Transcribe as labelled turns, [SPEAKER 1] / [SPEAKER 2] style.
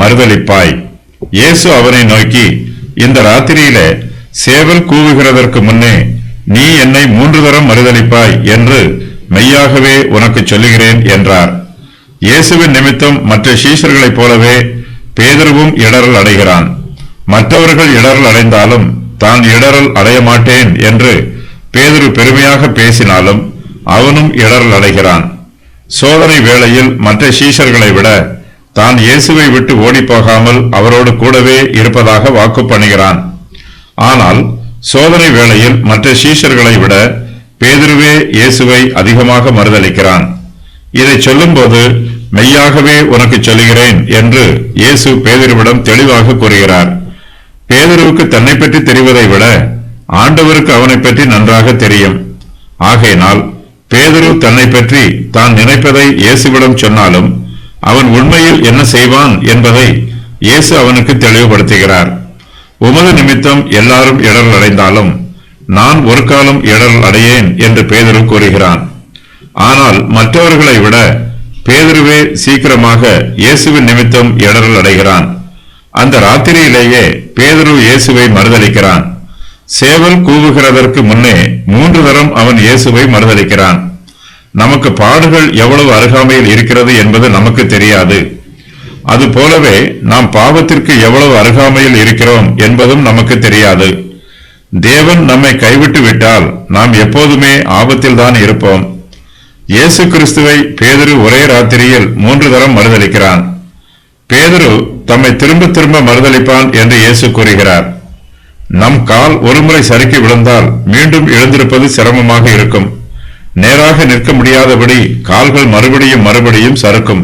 [SPEAKER 1] மறுதலிப்பாய்? இயேசு அவனை நோக்கி, இந்த ராத்திரியிலே சேவல் கூவுகிறதற்கு முன்னே நீ என்னை 3 தரம் மறுதலிப்பாய் என்று மெய்யாகவே உனக்கு சொல்லுகிறேன் என்றார். இயேசுவின் நிமித்தம் மற்ற சீஷர்களைப் போலவே பேதுருவும் இடறல் அடைகிறான். மற்றவர்கள் இடறல் அடைந்தாலும் தான் இடறல் அடைய மாட்டேன் என்று பேதுரு பெருமையாக பேசினாலும் அவனும் இடறல் அடைகிறான். சோதனை வேளையில் மற்ற சீஷர்களை விட தான் இயேசுவை விட்டு ஓடிப்போகாமல் அவரோடு கூடவே இருப்பதாக வாக்கு பண்ணுகிறான். ஆனால் சோதனை வேளையில் மற்ற சீஷர்களை விட பேதுருவே இயேசுவை அதிகமாக மறுதலிக்கிறான். இதை சொல்லும்போது மெய்யாகவே உனக்கு சொல்லுகிறேன் என்று இயேசு பேதுருவிடம் தெளிவாக கூறுகிறார். பேதுருவுக்கு தன்னை பற்றி தெரிவதை விட ஆண்டவருக்கு அவனை பற்றி நன்றாக தெரியும். ஆகையினால் பேதுரு தன்னை பற்றி தான் நினைப்பதை இயேசுவிடம் சொன்னாலும் அவன் உண்மையில் என்ன செய்வான் என்பதை இயேசு அவனுக்கு தெளிவுபடுத்துகிறார். உமது நிமித்தம் எல்லாரும் இடரல் அடைந்தாலும் நான் ஒரு காலம் இடரல் அடையேன் என்று பேதுரு கூறுகிறான். ஆனால் மற்றவர்களை விட பேதுருவே சீக்கிரமாக இயேசுவின் நிமித்தம் இடரல் அடைகிறான். அந்த ராத்திரியிலேயே பேதுரு இயேசுவை மறுதலிக்கிறான். சேவல் கூவுகிறதற்கு முன்னே 3 தரம் அவன் இயேசுவை மறுதலிக்கிறான். நமக்கு பாடுகள் எவ்வளவு அருகாமையில் இருக்கிறது என்பது நமக்கு தெரியாது. அதுபோலவே நாம் பாவத்திற்கு எவ்வளவு அருகாமையில் இருக்கிறோம் என்பதும் நமக்கு தெரியாது. தேவன் நம்மை கைவிட்டு விட்டால் நாம் எப்போதுமே ஆபத்தில் தான் இருப்போம். இயேசு கிறிஸ்துவை பேதுரு ஒரே ராத்திரியில் 3 தரம் மறுதலிக்கிறான். பேதுரு தம்மை திரும்ப திரும்ப மறுதலிப்பான் என்று இயேசு கூறுகிறார். நம் கால் ஒருமுறை சறுக்கி விழுந்தால் மீண்டும் எழுந்திருப்பது சிரமமாக இருக்கும். நேராக நிற்க முடியாதபடி கால்கள் மறுபடியும் சறுக்கும்.